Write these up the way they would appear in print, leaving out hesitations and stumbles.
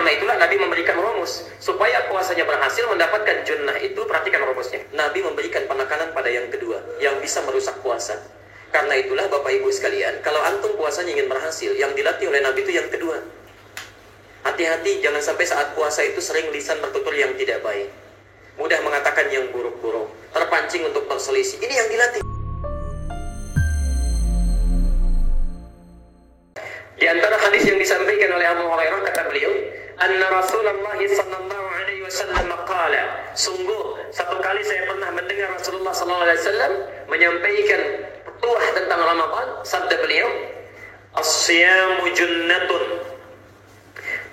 karena itulah Nabi memberikan rumus. Supaya puasanya berhasil mendapatkan junnah itu, perhatikan rumusnya. Nabi memberikan penekanan pada yang kedua, yang bisa merusak puasa. Karena itulah Bapak Ibu sekalian, kalau antum puasanya ingin berhasil, yang dilatih oleh Nabi itu yang kedua. Hati-hati, jangan sampai saat puasa itu sering lisan bertutur yang tidak baik. Mudah mengatakan yang buruk-buruk, terpancing untuk berselisih. Ini yang dilatih. Di antara hadis yang disampaikan oleh Abu Hurairah, kata beliau, anna Rasulullah sallallahu alaihi wasallam qala, sungguh satu kali saya pernah mendengar Rasulullah sallallahu alaihi wasallam menyampaikan petuah tentang Ramadan. Sabda beliau, as-siyamu junnatun,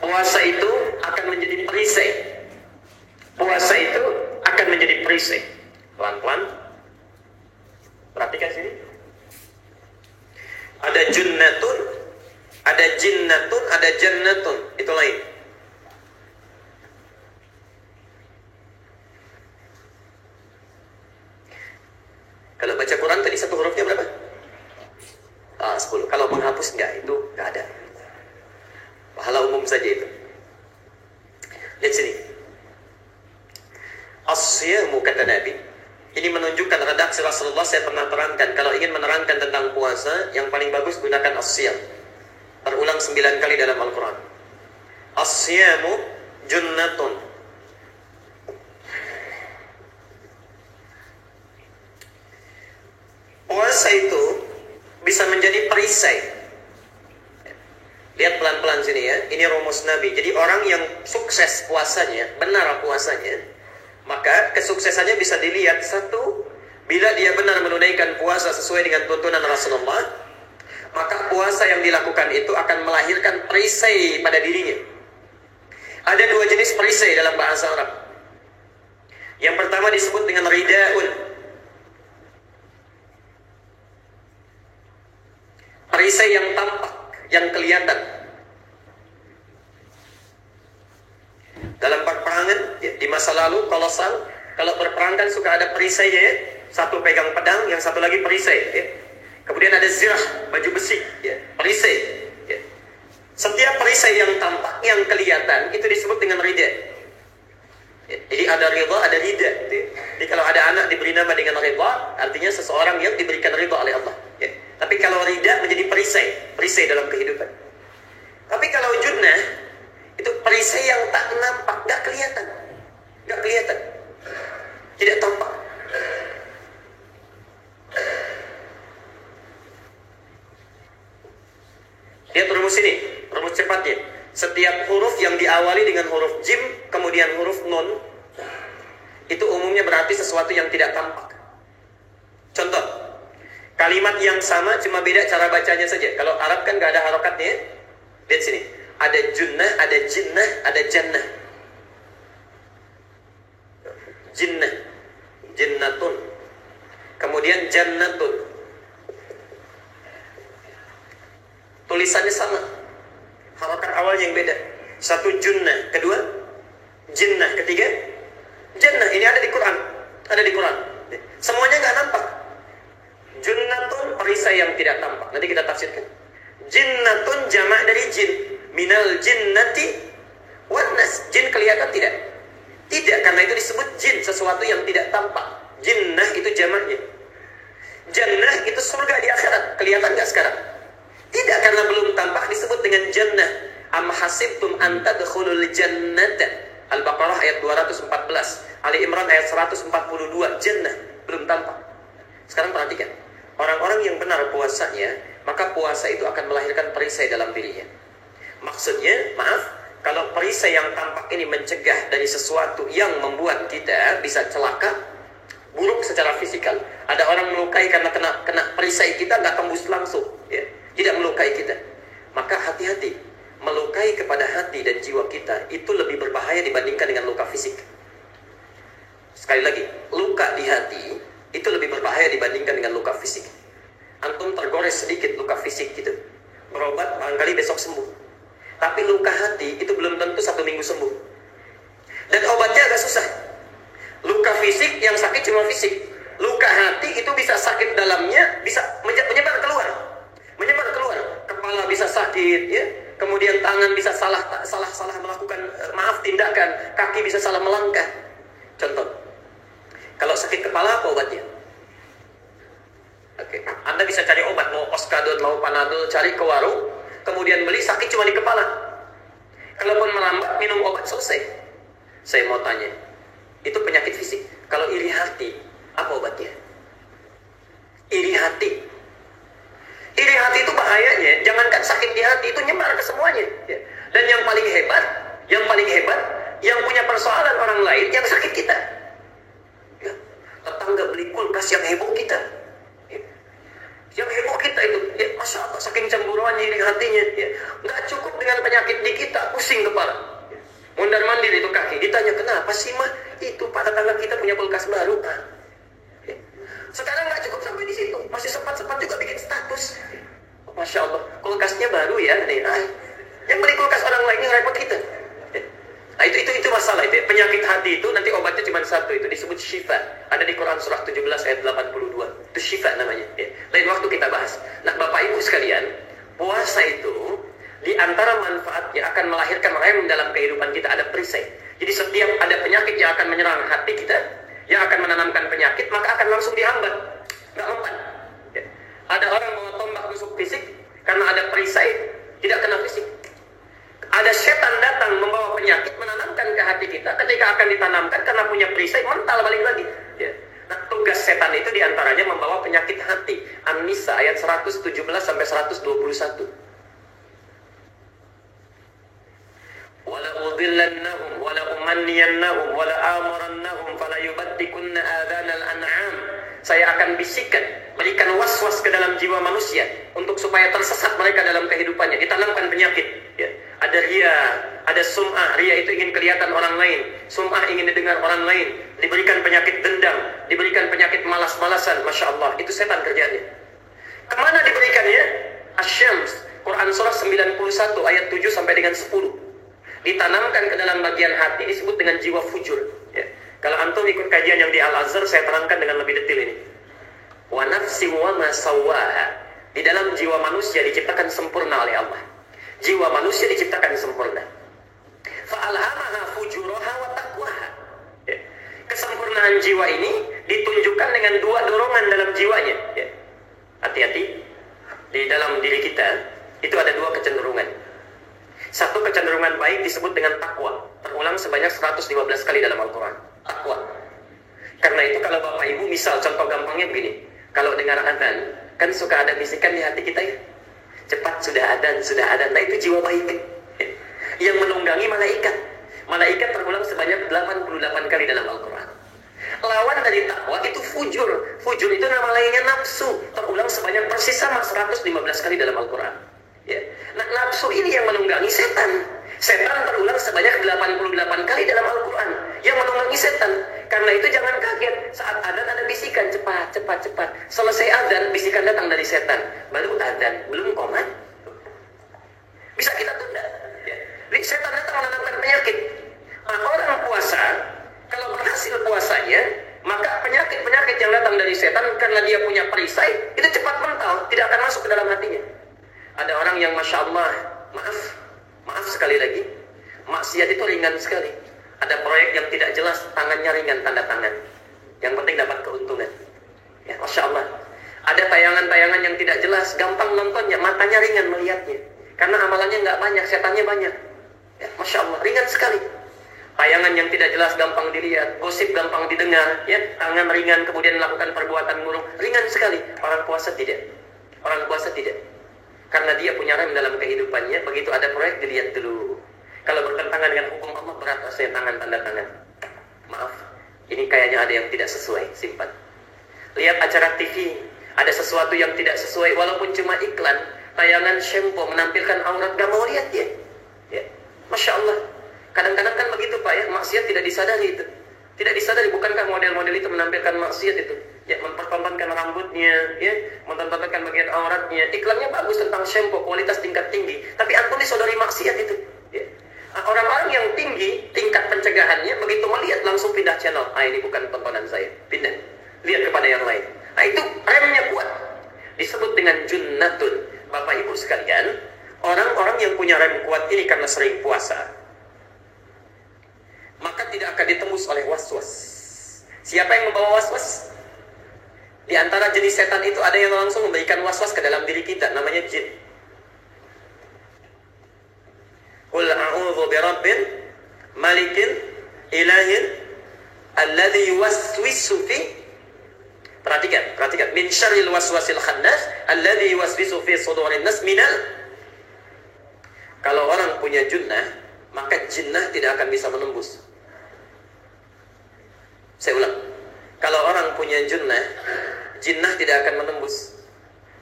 puasa itu akan menjadi perisai. Puasa itu akan menjadi perisai. Pelan-pelan, perhatikan sini. Ada junnatun, ada jinnatun, ada jannatun. Itu lain. Kalau baca Quran tadi satu hurufnya berapa? 10. Kalau menghapus enggak, itu enggak ada. Pahala umum saja itu. Lihat sini. As-siyamu, kata Nabi. Ini menunjukkan redaksi Rasulullah. Saya pernah terangkan, kalau ingin menerangkan tentang puasa, yang paling bagus gunakan as-siyam. Terulang 9 kali dalam Al-Quran. As-siyamu junnatun. Puasa itu bisa menjadi perisai. Lihat pelan-pelan sini ya. Ini rumus Nabi. Jadi orang yang sukses puasanya, benar puasanya, maka kesuksesannya bisa dilihat. Satu, bila dia benar menunaikan puasa sesuai dengan tuntunan Rasulullah, maka puasa yang dilakukan itu akan melahirkan perisai pada dirinya. Ada 2 jenis perisai dalam bahasa Arab. Yang pertama disebut dengan ridaun. Perisai yang tampak, yang kelihatan. Dalam peperangan, di masa lalu, kalau berperang kan suka ada perisainya ya. Satu pegang pedang, yang satu lagi perisai ya. Kemudian ada zirah, baju besi, ya, perisai. Ya. Setiap perisai yang tampak, yang kelihatan, itu disebut dengan rida. Ya. Jadi ada ridha, ada rida. Gitu ya. Jadi kalau ada anak diberi nama dengan ridha, artinya seseorang yang diberikan ridha oleh Allah. Ya. Tapi kalau rida menjadi perisai dalam kehidupan. Tapi kalau junnah, itu perisai yang tak nampak, gak kelihatan. Tidak tampak. Lihat rumus ini, rumus cepatnya. Setiap huruf yang diawali dengan huruf jim, kemudian huruf nun, itu umumnya berarti sesuatu yang tidak tampak. Contoh, kalimat yang sama, cuma beda cara bacanya saja. Kalau Arab kan gak ada harokatnya. Lihat sini, ada junnah, ada jinnah, ada jannah. Jinnah, jinnatun, kemudian jannatun. Tulisannya sama, harokat awalnya yang beda. Satu junnah, kedua jinnah, ketiga jannah. Ini ada di Quran, semuanya nggak nampak. Junnatun, perisai yang tidak tampak. Nanti kita tafsirkan. Jinnatun jamak dari jin, minal jinnati wan nas. Jin kelihatan tidak? Tidak, karena itu disebut jin, sesuatu yang tidak tampak. Jinnah itu jamaknya. Jannah itu surga di akhirat. Kelihatan nggak sekarang? Tidak, karena belum tampak, disebut dengan jannah. Am hasibtum an tadkhulul jannata. Al-Baqarah ayat 214, Ali Imran ayat 142. Jannah belum tampak. Sekarang perhatikan, orang-orang yang benar puasanya, maka puasa itu akan melahirkan perisai dalam dirinya. Maksudnya, kalau perisai yang tampak ini mencegah dari sesuatu yang membuat kita bisa celaka, buruk secara fisikal. Ada orang melukai karena kena perisai kita, nggak tembus langsung, ya. Tidak melukai kita. Maka hati-hati, melukai kepada hati dan jiwa kita itu lebih berbahaya dibandingkan dengan luka fisik. Sekali lagi, luka di hati itu lebih berbahaya dibandingkan dengan luka fisik. Antum tergores sedikit luka fisik gitu, berobat barangkali besok sembuh. Tapi luka hati itu belum tentu 1 minggu sembuh. Dan obatnya agak susah. Luka fisik yang sakit cuma fisik. Luka hati itu bisa sakit dalamnya, bisa menyebar keluar. Kepala bisa sakit, ya. kemudian tangan bisa salah melakukan tindakan, kaki bisa salah melangkah. Contoh, kalau sakit kepala apa obatnya? Oke, Anda bisa cari obat, mau Oskadon, mau Panadol, cari ke warung, kemudian beli, sakit cuma di kepala. Kalaupun melambat, minum obat, selesai. Saya mau tanya, itu penyakit fisik. Kalau iri hati, apa obatnya? Iri hati. Iri hati itu bahayanya, jangankan sakit di hati, itu nyebar ke semuanya. Ya. Dan yang paling hebat, yang punya persoalan orang lain, yang sakit kita. Ya. Tetangga beli kulkas yang heboh kita. Ya. Yang heboh kita itu, ya, Masya Allah, saking cemburuannya iri hatinya. Ya. Nggak cukup dengan penyakit di kita, pusing kepala. Ya. Mondar-mandir itu kaki, ditanya kenapa sih mah? Itu Pak tetangga kita punya kulkas baru. Ya. Sekarang nggak cukup sampai di situ, masih sempat juga bikin status. Masya Allah, kulkasnya baru ya, nih. Yang beli kulkas orang lain yang repot kita. Nah, itu masalah itu. Penyakit hati itu nanti obatnya cuma satu, itu disebut syifa. Ada di Quran surah 17 ayat 82. Itu syifa namanya. Ya. Lain waktu kita bahas. Nah, Bapak Ibu sekalian, puasa itu di antara manfaatnya akan melahirkan rem dalam kehidupan kita, ada perisai. Jadi setiap ada penyakit yang akan menyerang hati kita, yang akan menanamkan penyakit, maka akan langsung dihambat, nggak mempan. Ya. Ada orang bawa tombak tusuk fisik karena ada perisai, tidak kena fisik. Ada setan datang membawa penyakit, menanamkan ke hati kita. Ketika akan ditanamkan karena punya perisai, mental balik lagi. Ya. Nah, tugas setan itu diantaranya membawa penyakit hati. An-Nisa ayat 117 sampai 121. Wala udhillannahum wala umanniyannahum wala amurannahum fala yubaddikunna adhanal an'am. Saya akan bisikan, berikan was-was ke dalam jiwa manusia untuk supaya tersesat mereka dalam kehidupannya, ditanamkan penyakit. Ya. Ada ria, ada sum'ah. Ria itu ingin kelihatan orang lain, sum'ah ingin didengar orang lain. Diberikan penyakit dendam, diberikan penyakit malas-malasan. Masya Allah, itu setan kerjanya. Kemana diberikannya? Asy-Syams, Quran surah 91 ayat 7 sampai dengan 10. Ditanamkan ke dalam bagian hati, disebut dengan jiwa fujur. Ya. Kalau antum ikut kajian yang di Al-Azhar, saya terangkan dengan lebih detail ini. Wa nafsi wa ma sawwaha. Di dalam jiwa manusia diciptakan sempurna oleh Allah. Jiwa manusia diciptakan sempurna. Fa'alhamaha fujuraha wa taqwaha. Ya. Kesempurnaan jiwa ini ditunjukkan dengan dua dorongan dalam jiwanya. Ya. Hati-hati, di dalam diri kita itu ada dua kecenderungan. Satu kecenderungan baik disebut dengan takwa. Terulang sebanyak 115 kali dalam Al-Quran. Takwa. Karena itu kalau Bapak Ibu, misal contoh gampangnya begini. Kalau dengar adzan, kan suka ada bisikan di hati kita ya. Cepat, sudah adzan, sudah adzan. Nah itu jiwa baik. Yang menunggangi malaikat. Malaikat terulang sebanyak 88 kali dalam Al-Quran. Lawan dari takwa itu fujur. Fujur itu nama lainnya nafsu. Terulang sebanyak persis sama 115 kali dalam Al-Quran. Ya. Nah, nafsu ini yang menunggangi setan. Setan terulang sebanyak 88 kali dalam Al-Quran. Yang menunggangi setan. Karena itu jangan kaget. Saat adzan ada bisikan, cepat, cepat, cepat. Selesai adzan, bisikan datang dari setan. Baru adzan, belum qomat. Bisa kita tunda. Ya. Setan datang menanamkan penyakit. Nah, orang puasa, kalau berhasil puasanya, maka penyakit-penyakit yang datang dari setan karena dia punya perisai, itu cepat mental, tidak akan masuk ke dalam hatinya. Ada orang yang Masya Allah, maaf sekali lagi, maksiat itu ringan sekali. Ada proyek yang tidak jelas, tangannya ringan, tanda tangan. Yang penting dapat keuntungan. Ya, Masya Allah. Ada tayangan-tayangan yang tidak jelas, gampang nontonnya, matanya ringan melihatnya. Karena amalannya nggak banyak, setannya banyak. Ya, Masya Allah, ringan sekali. Tayangan yang tidak jelas gampang dilihat, gosip gampang didengar, ya, tangan ringan kemudian melakukan perbuatan buruk, ringan sekali. Orang puasa tidak. Orang puasa tidak. Karena dia punya rem dalam kehidupannya, begitu ada proyek dilihat dulu. Kalau bertentangan dengan hukum Allah, berat rasanya tangan, tanda tangan. Maaf, ini kayaknya ada yang tidak sesuai, simpan. Lihat acara TV, ada sesuatu yang tidak sesuai, walaupun cuma iklan, tayangan shampoo menampilkan aurat, gak mau lihat dia. Ya. Masya Allah. Kadang-kadang kan begitu Pak ya, maksiat tidak disadari itu. Tidak disadari, bukankah model-model itu menampilkan maksiat itu? Ya, mempertontonkan rambutnya, ya, mempertontonkan bagian auratnya. Iklannya bagus tentang shampoo, kualitas tingkat tinggi. Tapi antum disodori maksiat itu. Ya. Nah, orang-orang yang tinggi, tingkat pencegahannya, begitu melihat langsung pindah channel. Ah, ini bukan tontonan saya. Pindah. Lihat kepada yang lain. Nah, itu remnya kuat. Disebut dengan junnatun. Bapak Ibu sekalian, Orang-orang yang punya rem kuat ini karena sering puasa, maka tidak akan ditembus oleh was-was. Siapa yang membawa was-was? Di antara jenis setan itu ada yang langsung memberikan was-was ke dalam diri kita, namanya jin. Qul a'udzu birabbil malikin ilahin alladzi yuwaswisu fi, perhatikan, min syarril waswasil khannas alladzi yuwaswisu fi sudurin nas minal. Kalau orang punya junnah, maka jinnah tidak akan bisa menembus. Saya ulang. Kalau orang punya junnah, jinnah tidak akan menembus.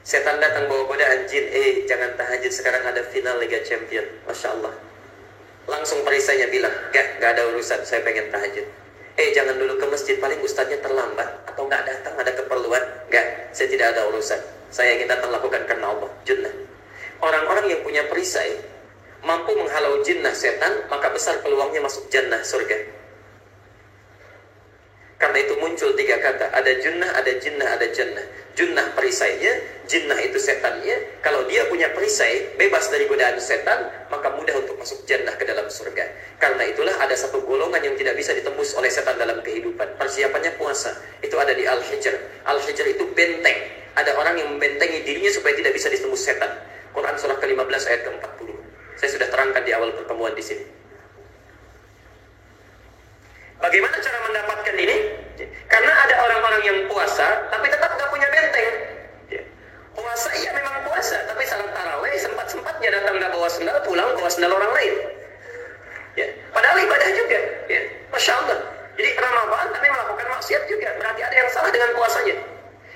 Setan datang bawa godaan jin, jangan tahajud, sekarang ada final Liga Champion. Masya Allah. Langsung perisainya bilang, gak ada urusan, saya pengen tahajud. Jangan dulu ke masjid, paling ustadznya terlambat atau gak datang, ada keperluan. Gak, saya tidak ada urusan. Saya ingin datang lakukan karena Allah. Junnah. Orang-orang yang punya perisai mampu menghalau jinnah setan, maka besar peluangnya masuk jannah, surga. Karena itu muncul 3 kata, ada junnah, ada jinnah, ada jannah. Junnah perisainya, jinnah itu setannya. Kalau dia punya perisai, bebas dari godaan setan, maka mudah untuk masuk jannah ke dalam surga. Karena itulah ada satu golongan yang tidak bisa ditembus oleh setan dalam kehidupan. Persiapannya puasa. Itu ada di Al-Hijr. Al-Hijr itu benteng. Ada orang yang membentengi dirinya supaya tidak bisa ditembus setan. Quran surah ke-15 ayat ke-40. Saya sudah terangkan di awal pertemuan di sini. Bagaimana cara mendapatkan ini? Karena ada orang-orang yang puasa, tapi tetap nggak punya benteng. Puasa iya memang puasa, tapi salat tarawih sempat-sempatnya datang nggak bawa sendal, pulang bawa sendal orang lain. Padahal ibadah juga. Masya Allah. Jadi Ramadan tapi melakukan maksiat juga. Berarti ada yang salah dengan puasanya.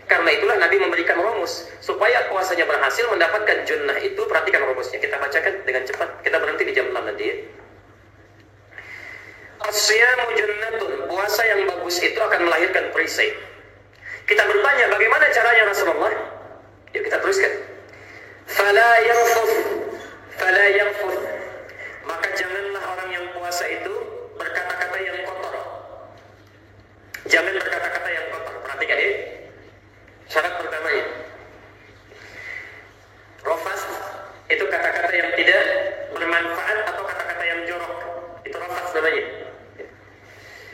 Karena itulah Nabi memberikan rumus supaya puasanya berhasil mendapatkan junnah itu. Perhatikan rumusnya, kita bacakan dengan cepat. Kita berhenti di jam 6 nanti ya. As-siyamu junnatun, puasa yang bagus itu akan melahirkan perisai. Kita bertanya bagaimana caranya Rasulullah? Yuk kita teruskan. Fala yarfuth, maka janganlah orang yang puasa itu berkata-kata yang kotor. Jangan berkata-kata yang kotor. Perhatikan ya. Syarat pertama ya, rafas itu kata-kata yang tidak bermanfaat atau kata-kata yang jorok. Itu rafas namanya.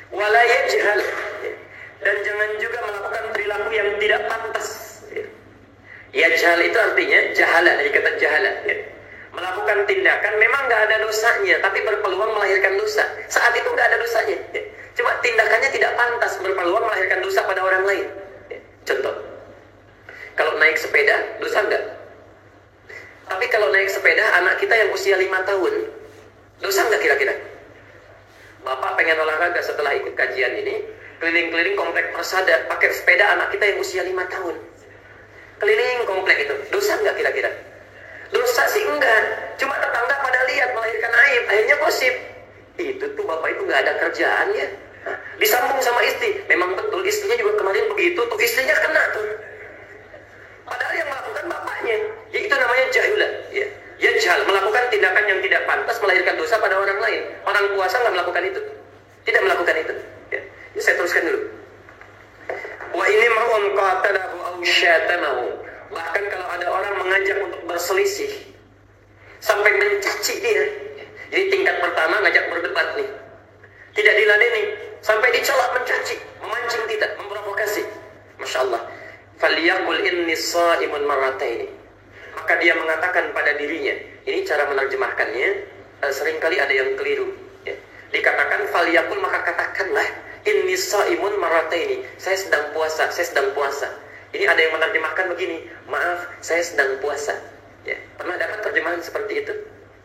Wala yajhal, dan jangan juga melakukan perilaku yang tidak pantas. Yajhal itu artinya jahala, dari kata jahala. Melakukan tindakan memang nggak ada dosanya, tapi berpeluang melahirkan dosa. Saat itu nggak ada dosanya. Cuma tindakannya tidak pantas, berpeluang melahirkan dosa pada orang lain. Contoh. Kalau naik sepeda, dosa enggak? Tapi kalau naik sepeda, anak kita yang usia 5 tahun, dosa enggak kira-kira? Bapak pengen olahraga setelah ikut kajian ini, keliling-keliling komplek Persada, pakai sepeda anak kita yang usia 5 tahun. Keliling komplek itu, dosa enggak kira-kira? Dosa sih enggak, cuma tetangga pada lihat, melahirkan aib, akhirnya gosip. Itu tuh bapak itu enggak ada kerjaannya. Disambung sama istri, memang betul istrinya juga kemarin begitu, tuh istrinya kena tuh. Padahal yang melakukan bapaknya, yaitu namanya jahilah. Yajhal, melakukan tindakan yang tidak pantas melahirkan dosa pada orang lain. Orang puasa nggak melakukan itu, tidak melakukan itu. Saya teruskan dulu. Wa ini ma'un qatalahu aw syatamahu. Bahkan kalau ada orang mengajak untuk berselisih sampai mencaci dia. Jadi tingkat pertama ngajak berdebat nih, tidak diladeni, sampai dicela, mencaci, memancing kita, memprovokasi. Masya Allah. Falyaqul inni sha'imun marrataini. Maka dia mengatakan pada dirinya, ini cara menerjemahkannya seringkali ada yang keliru. Dikatakan falyaqul, maka katakanlah inni sha'imun marrataini. Saya sedang puasa, saya sedang puasa. Ini ada yang menerjemahkan begini, maaf, saya sedang puasa. Pernah dapat terjemahan seperti itu?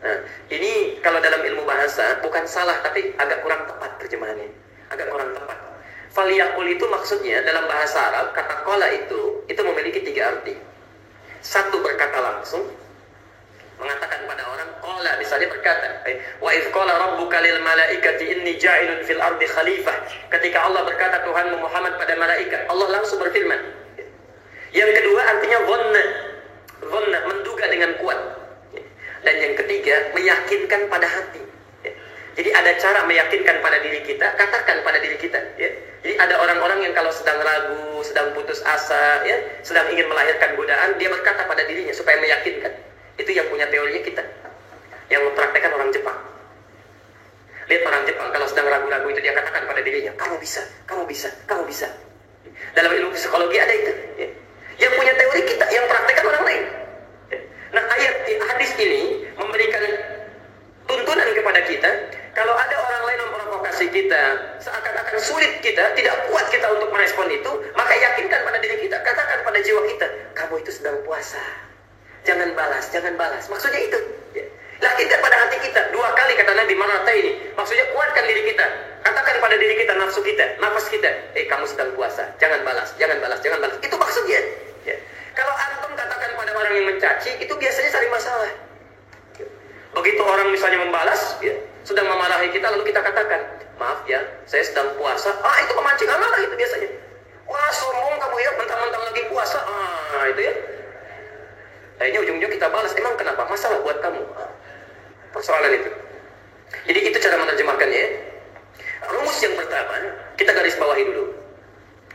Nah, ini kalau dalam ilmu bahasa bukan salah, tapi agak kurang tepat terjemahannya. Agak kurang tepat. Falyaqul itu maksudnya dalam bahasa Arab, kata qala itu memiliki 3 arti. Satu, berkata langsung, mengatakan pada orang. Qala misalnya berkata, wa idz qala rabbuka lil malaikati inni ja'ilun fil ardi khalifah. Ketika Allah berkata Tuhanmu Muhammad pada malaikat, Allah langsung berfirman. Yang kedua artinya dhanna, menduga dengan kuat. Dan yang ketiga, meyakinkan pada hati. Jadi ada cara meyakinkan pada diri kita, katakan pada diri kita. Jadi ada orang-orang yang kalau sedang ragu, sedang putus asa, sedang ingin melahirkan godaan, dia berkata pada dirinya supaya meyakinkan. Itu yang punya teorinya kita. Yang mempraktekkan orang Jepang. Lihat orang Jepang kalau sedang ragu-ragu itu dia katakan pada dirinya, kamu bisa, kamu bisa, kamu bisa. Dalam ilmu psikologi ada itu. Ya. Yang punya teori kita, yang praktekkan orang lain. Ya. Nah ayat hadis ini memberikan tuntunan kepada kita, kalau ada orang lain memprovokasi kita, seakan-akan sulit kita, tidak kuat kita untuk merespon itu, maka yakinkan pada diri kita, katakan pada jiwa kita, kamu itu sedang puasa. Jangan balas, jangan balas. Maksudnya itu. Ya. Yakinkan pada hati kita. 2 kali kata Nabi marata ini. Maksudnya kuatkan diri kita. Katakan pada diri kita, nafsu kita, nafas kita. Kamu sedang puasa. Jangan balas, jangan balas, jangan balas. Itu maksudnya. Ya. Kalau antum katakan pada orang yang mencaci, itu biasanya cari masalah. Begitu orang misalnya membalas, ya, sedang memarahi kita, lalu kita katakan, maaf ya, saya sedang puasa. Itu memancing amarah itu biasanya. Wah, sombong kamu ya, mentang-mentang lagi puasa. Itu ya. Akhirnya ujung-ujung kita balas, emang kenapa? Masalah buat kamu. Persoalan itu. Jadi itu cara menerjemahkannya. Rumus yang pertama, kita garis bawahi dulu.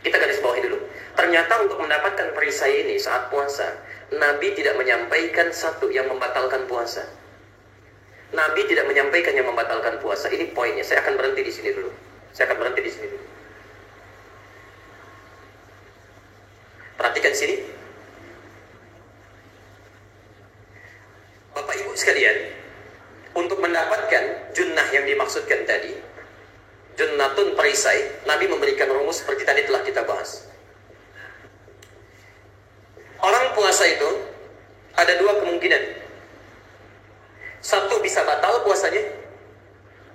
Kita garis bawahi dulu. Ternyata untuk mendapatkan perisai ini saat puasa, Nabi tidak menyampaikan satu yang membatalkan puasa. Nabi tidak menyampaikan yang membatalkan puasa. Ini poinnya. Saya akan berhenti di sini dulu. Saya akan berhenti di sini dulu. Perhatikan sini. Bapak Ibu sekalian, untuk mendapatkan junnah yang dimaksudkan tadi, junnatun perisai, Nabi memberikan rumus seperti tadi telah kita bahas. Orang puasa itu ada 2 kemungkinan. Satu, bisa batal puasanya.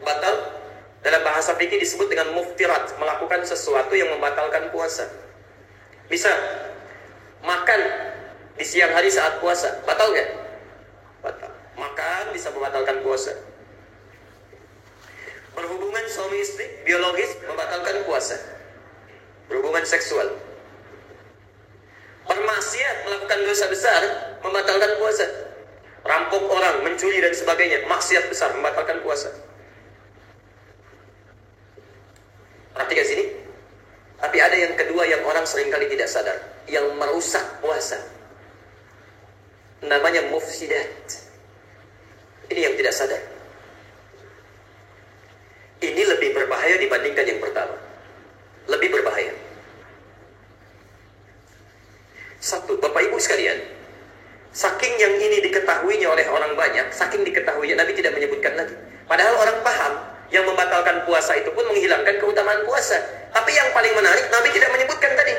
Batal dalam bahasa fikih disebut dengan muftirat, melakukan sesuatu yang membatalkan puasa. Bisa makan di siang hari saat puasa, batal nggak? Batal. Makan bisa membatalkan puasa. Berhubungan suami istri biologis membatalkan puasa. Berhubungan seksual. Bermaksiat, melakukan dosa besar membatalkan puasa. Rampok orang, mencuri dan sebagainya, maksiat besar membatalkan puasa. Perhatikan sini. Tapi ada yang kedua yang orang seringkali tidak sadar, yang merusak puasa. Namanya mufsidat. Ini yang tidak sadar. Ini lebih berbahaya dibandingkan yang pertama. Lebih berbahaya. Satu, Bapak Ibu sekalian, saking yang ini diketahuinya oleh orang banyak, saking diketahuinya Nabi tidak menyebutkan lagi. Padahal orang paham yang membatalkan puasa itu pun menghilangkan keutamaan puasa. Tapi yang paling menarik, Nabi tidak menyebutkan tadi.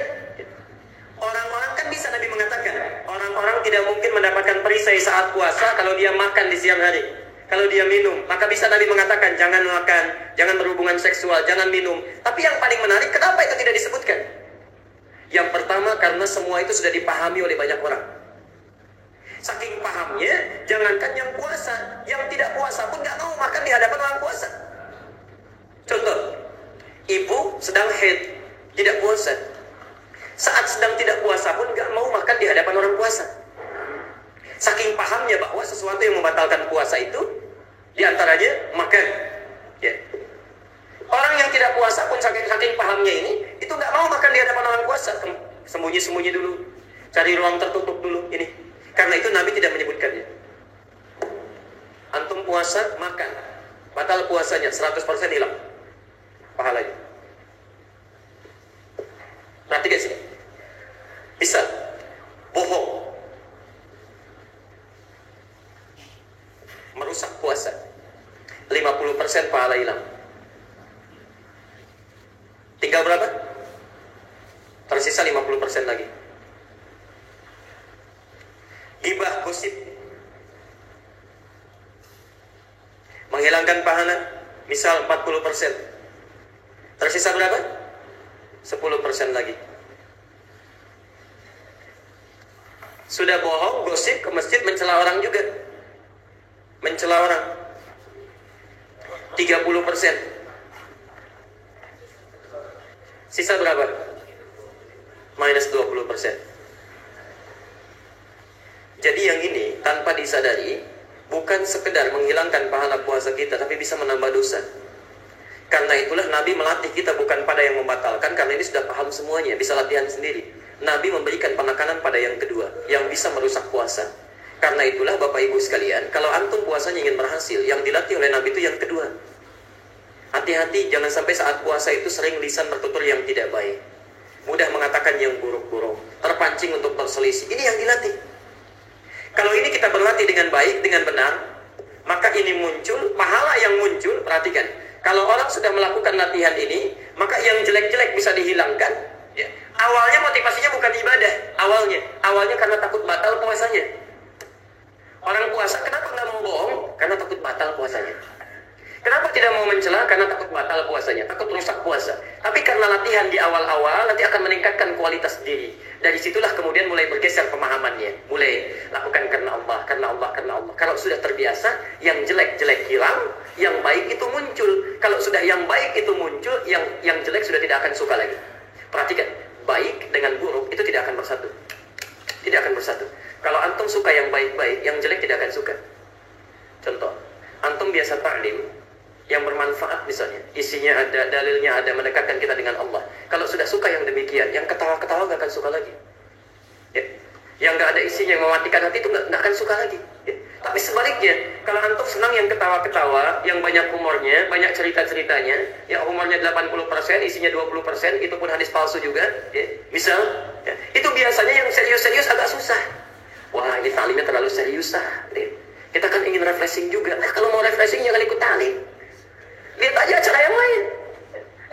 Orang-orang kan bisa Nabi mengatakan, orang-orang tidak mungkin mendapatkan perisai saat puasa kalau dia makan di siang hari. Kalau dia minum, maka bisa Nabi mengatakan, jangan makan, jangan berhubungan seksual, jangan minum. Tapi yang paling menarik, kenapa itu tidak disebutkan? Yang pertama, karena semua itu sudah dipahami oleh banyak orang. Saking pahamnya, jangankan yang puasa, yang tidak puasa pun gak mau makan di hadapan orang puasa. Contoh, ibu sedang haid, tidak puasa. Saat sedang tidak puasa pun gak mau makan di hadapan orang puasa. Saking pahamnya bahwa sesuatu yang membatalkan puasa itu diantaranya makan. Ya. Orang yang tidak puasa pun saking pahamnya ini, itu gak mau makan di hadapan orang puasa. Sembunyi-sembunyi dulu, cari ruang tertutup dulu ini. Karena itu Nabi tidak menyebutkannya. Antum puasa, makan, batal puasanya, 100% hilang pahalanya. Perhatikan sini. Bisa bohong, merusak puasa, 50% pahala hilang. Tinggal berapa? Tersisa 50% lagi. Gibah, gosip, menghilangkan pahala, misal 40%. Tersisa berapa? 10% lagi. Sudah bohong, gosip, ke masjid, mencela orang juga. Mencela orang. 30%. Sisa berapa? Minus 20%. Jadi yang ini, tanpa disadari, bukan sekedar menghilangkan pahala puasa kita, tapi bisa menambah dosa. Karena itulah Nabi melatih kita bukan pada yang membatalkan, karena ini sudah paham semuanya, bisa latihan sendiri. Nabi memberikan penekanan pada yang kedua, yang bisa merusak puasa. Karena itulah Bapak Ibu sekalian, kalau antum puasanya ingin berhasil, yang dilatih oleh Nabi itu yang kedua. Hati-hati jangan sampai saat puasa itu sering lisan bertutur yang tidak baik, mudah mengatakan yang buruk-buruk, terpancing untuk berselisih. Ini yang dilatih. Kalau ini kita berlatih dengan baik, dengan benar, maka ini muncul, pahala yang muncul. Perhatikan, kalau orang sudah melakukan latihan ini, maka yang jelek-jelek bisa dihilangkan ya. Awalnya motivasinya bukan ibadah. Awalnya karena takut batal puasanya. Orang puasa kenapa nggak mau bohong? Karena takut batal puasanya. Kenapa tidak mau mencela? Karena takut batal puasanya, takut rusak puasa. Tapi karena latihan di awal-awal nanti akan meningkatkan kualitas diri. Dari situlah kemudian mulai bergeser pemahamannya. Mulai lakukan karena Allah, karena Allah, karena Allah. Kalau sudah terbiasa, yang jelek-jelek hilang, yang baik itu muncul. Kalau sudah yang baik itu muncul, yang jelek sudah tidak akan suka lagi. Perhatikan, baik dengan buruk itu tidak akan bersatu. Tidak akan bersatu. Kalau antum suka yang baik-baik, yang jelek tidak akan suka. Contoh, antum biasa ta'lim yang bermanfaat misalnya, isinya ada, dalilnya ada, mendekatkan kita dengan Allah. Kalau sudah suka yang demikian, yang ketawa-ketawa gak akan suka lagi ya. Yang gak ada isinya, yang mematikan hati itu gak akan suka lagi ya. Tapi sebaliknya, kalau antum senang yang ketawa-ketawa, yang banyak humornya, banyak cerita-ceritanya, ya humornya 80%, isinya 20%, itu pun hadis palsu juga ya. Misal ya, itu biasanya yang serius-serius agak susah. Wah, ini talimnya terlalu serius ya. Kita kan ingin refreshing juga. Kalau mau refreshing jangan ikut talim, lihat aja acara yang lain.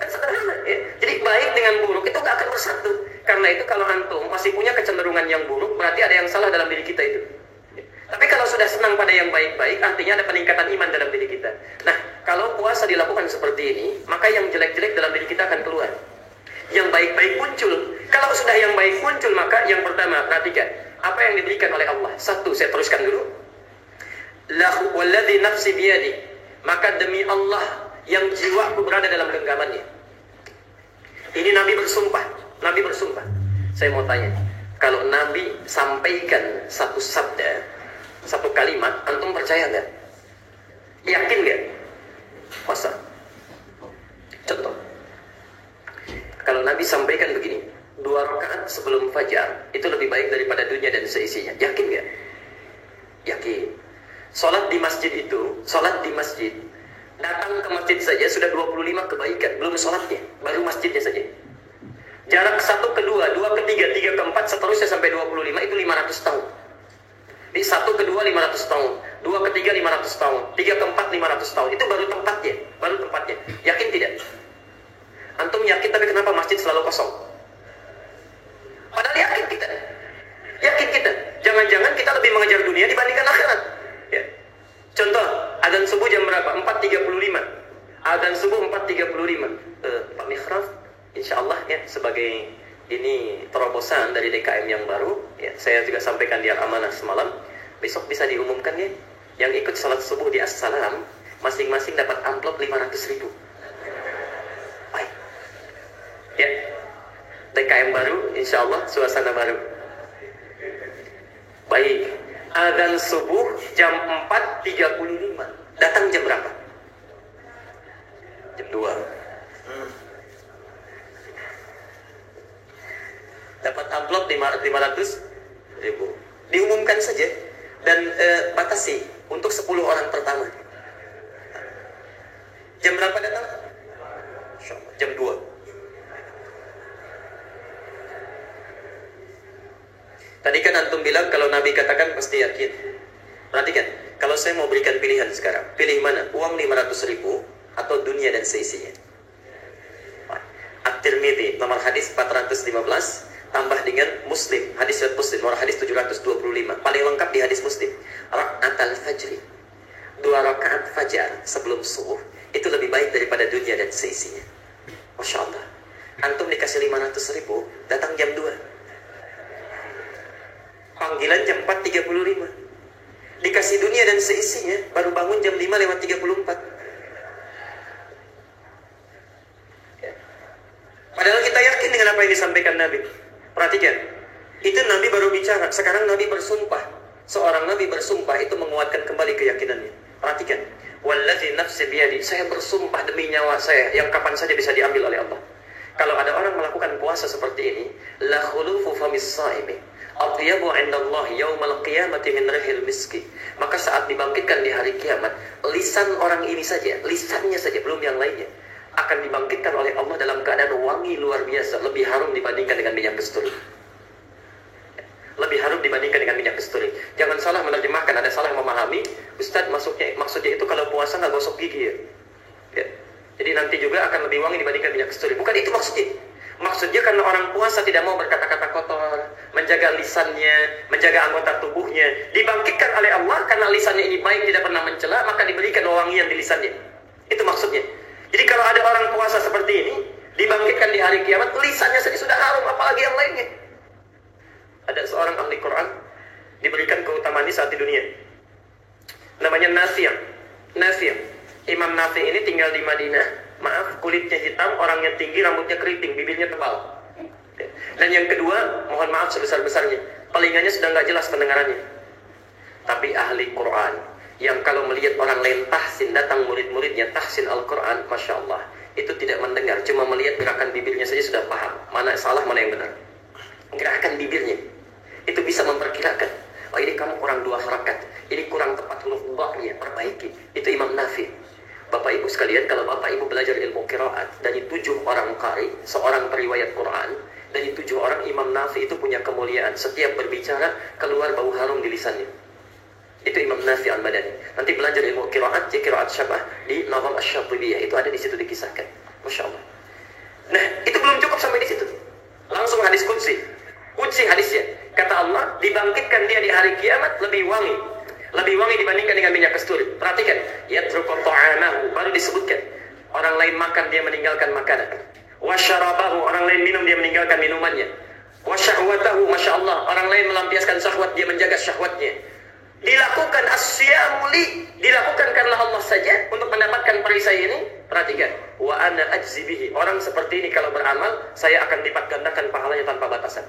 Kan sederhana ya. Jadi baik dengan buruk itu gak akan bersatu. Karena itu kalau antum masih punya kecenderungan yang buruk, berarti ada yang salah dalam diri kita itu ya. Tapi kalau sudah senang pada yang baik-baik, artinya ada peningkatan iman dalam diri kita. Nah, kalau puasa dilakukan seperti ini, maka yang jelek-jelek dalam diri kita akan keluar, yang baik-baik muncul. Kalau sudah yang baik muncul, maka yang pertama, perhatikan apa yang diberikan oleh Allah. Satu, saya teruskan dulu. Lahu walladzi nafsi biyadi, maka demi Allah yang jiwaku berada dalam genggamannya. Ini Nabi bersumpah. Nabi bersumpah. Saya mau tanya, kalau Nabi sampaikan satu sabda, satu kalimat, antum percaya nggak? Yakin nggak? Masa? Contoh, kalau Nabi sampaikan begini, 2 rakaat sebelum fajar itu lebih baik daripada dunia dan seisinya. Yakin nggak? Yakin. Sholat di masjid itu, sholat di masjid, datang ke masjid saja sudah 25 kebaikan, belum sholatnya, baru masjidnya saja. Jarak 1 ke 2, 2 ke 3, 3 ke 4, seterusnya sampai 25 itu 500 tahun. Di 1 ke 2 500 tahun, 2 ke 3 500 tahun, 3 ke 4 500 tahun. Itu baru tempatnya, baru tempatnya. Yakin tidak? Antum yakin, tapi kenapa masjid selalu kosong? Padahal yakin kita. Yakin kita. Jangan-jangan kita lebih mengejar dunia dibandingkan akhirat. Ya. Contoh, adzan subuh jam berapa? 4.35. Adzan subuh 4.35. Pak Mikhraf, insyaallah ya, sebagai ini terobosan dari DKM yang baru, ya, saya juga sampaikan di Al-Amanah semalam. Besok bisa diumumkan ya, yang ikut salat subuh di As-Salam masing-masing dapat amplop 500.000. Baik. Ya. DKM baru, insyaallah suasana baru. Baik. Adzan subuh jam 4.35. Datang jam berapa? Jam 2. Dapat amplop 500.000. Diumumkan saja dan batasi untuk 10 orang pertama. Jam berapa datang? Jam 2. Tadi kan antum bilang kalau Nabi katakan pasti yakin. Perhatikan, kalau saya mau berikan pilihan sekarang, pilih mana? Uang 500.000 atau dunia dan seisinya? At-Tirmidzi nomor hadis 415 tambah dengan Muslim, hadis riwayat Muslim nomor hadis 725. Paling lengkap di hadis Muslim. Raka'atul fajri, 2 rakaat fajar sebelum subuh itu lebih baik daripada dunia dan seisinya. Masya Allah. Antum dikasih 500.000, datang jam 2. Panggilan jam 4.35. Dikasih dunia dan seisinya, baru bangun jam 5:34. Ya. Padahal kita yakin dengan apa yang disampaikan Nabi. Perhatikan, itu Nabi baru bicara. Sekarang Nabi bersumpah. Seorang Nabi bersumpah itu menguatkan kembali keyakinannya. Perhatikan, wallazi nafsi biyadi, saya bersumpah demi nyawa saya yang kapan saja bisa diambil oleh Allah. Kalau ada orang melakukan puasa seperti ini, la khulufu famis saimi, Atyabu 'indallahi yaumal qiyamati min rihil miski. Maka saat dibangkitkan di hari kiamat, lisan orang ini saja, lisannya saja, belum yang lainnya, akan dibangkitkan oleh Allah dalam keadaan wangi luar biasa, lebih harum dibandingkan dengan minyak kasturi. Lebih harum dibandingkan dengan minyak kasturi. Jangan salah menerjemahkan, ada salah memahami. Ustadz maksudnya itu kalau puasa nggak gosok gigi ya? Ya. Jadi nanti juga akan lebih wangi dibandingkan minyak kasturi. Bukan itu maksudnya. Maksudnya karena orang puasa tidak mau berkata-kata kotor, menjaga lisannya, menjaga anggota tubuhnya, dibangkitkan oleh Allah karena lisannya ini baik, tidak pernah mencela, maka diberikan wewangian di lisannya. Itu maksudnya. Jadi kalau ada orang puasa seperti ini, dibangkitkan di hari kiamat, lisannya saja sudah harum, apalagi yang lainnya. Ada seorang ahli Quran diberikan keutamaan ini saat di dunia. Namanya Nafi'. Imam Nafi' ini tinggal di Madinah. Maaf, kulitnya hitam, orangnya tinggi, rambutnya keriting, bibirnya tebal. Dan yang kedua, mohon maaf sebesar-besarnya, telinganya sudah nggak jelas pendengarannya. Tapi ahli Quran, yang kalau melihat orang lain tahsin, datang murid-muridnya tahsin Al-Quran, Masya Allah, itu tidak mendengar, cuma melihat gerakan bibirnya saja sudah paham, mana salah, mana yang benar. Gerakan bibirnya, itu bisa memperkirakan, oh ini kamu kurang 2 harakat, ini kurang tepat huruf ba-nya, perbaiki. Itu Imam Nafi'. Bapak Ibu sekalian, kalau Bapak Ibu belajar ilmu qiraat, dari 7 orang qari, seorang periwayat Quran, dari 7 orang Imam Nafi' itu punya kemuliaan. Setiap berbicara, keluar bau harum di lisannya. Itu Imam Nafi' al-Madani. Nanti belajar ilmu qiraat, qiraat syabah, di Nazam Asy-Syatibiyah. Itu ada di situ dikisahkan. Masya Allah. Nah, itu belum cukup sampai di situ. Langsung hadis qudsi. Qudsi hadisnya. Kata Allah, dibangkitkan dia di hari kiamat lebih wangi. Lebih wangi dibandingkan dengan minyak kasturi. Perhatikan, yatruku ta'amahu, baru disebutkan. Orang lain makan, dia meninggalkan makanan. Wa syarabahu, orang lain minum, dia meninggalkan minumannya. Wa syahwatahu, Masya Allah, orang lain melampiaskan syahwat, dia menjaga syahwatnya. Dilakukan as-siyamuli, dilakukan karena Allah saja untuk mendapatkan perisai ini. Perhatikan, wa ana ajzi bihi, orang seperti ini kalau beramal, saya akan lipat gandakan pahalanya tanpa batasan.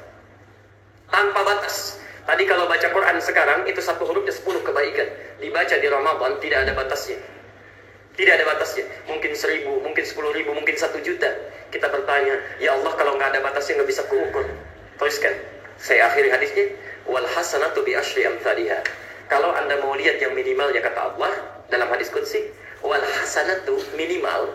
Tanpa batas. Tadi kalau baca Quran sekarang, itu satu hurufnya 10 kebaikan. Dibaca di Ramadan, tidak ada batasnya. Tidak ada batasnya. Mungkin 1000, mungkin 10.000, mungkin 1 juta. Kita bertanya, ya Allah kalau nggak ada batasnya nggak bisa kuukur. Teruskan. Saya akhiri hadisnya. Wal hasanatu bi asyri amthaliha. Kalau Anda mau lihat yang minimalnya kata Allah, dalam hadis qudsi, wal hasanatu minimal.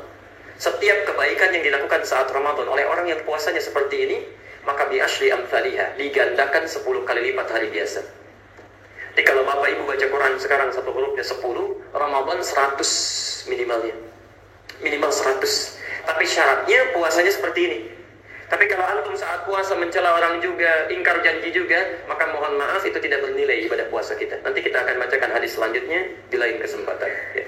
Setiap kebaikan yang dilakukan saat Ramadan oleh orang yang puasanya seperti ini, maka bi asyri amthaliha, digandakan 10 kali lipat hari biasa. Jadi kalau Bapak Ibu baca Quran sekarang satu hurufnya 10, Ramadan 100 minimalnya. Minimal 100. Tapi syaratnya puasanya seperti ini. Tapi kalau antum saat puasa mencela orang juga, ingkar janji juga, maka mohon maaf itu tidak bernilai ibadah puasa kita. Nanti kita akan bacakan hadis selanjutnya di lain kesempatan. Ya.